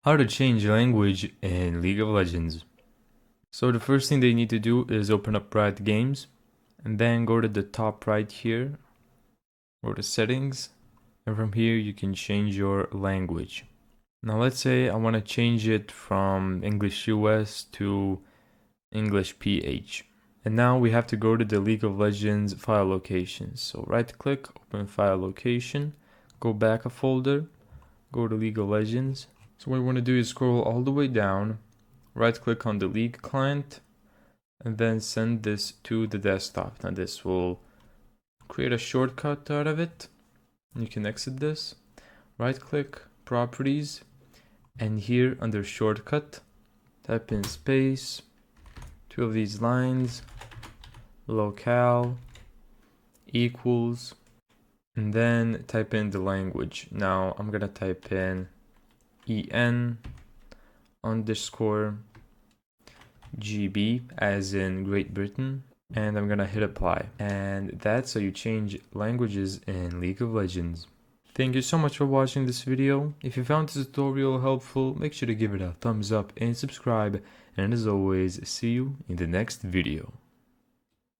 How to change language in League of Legends. So the first thing they need to do is open up Riot Games and then go to the top right here, go to settings, and from here you can change your language. Now let's say I want to change it from English US to English PH. And now we have to go to the League of Legends file location. So right click, open file location, go back a folder, go to League of Legends. So what we want to do is scroll all the way down, right click on the League client, and then send this to the desktop. Now this will create a shortcut out of it. You can exit this, right click, properties, and here under shortcut, type in space, two of these lines, locale, equals, and then type in the language. Now I'm gonna type in EN underscore GB as in Great Britain, and I'm gonna hit apply. And that's how you change languages in League of Legends. Thank you so much for watching this video. If you found this tutorial helpful, make sure to give it a thumbs up and subscribe. And as always, see you in the next video.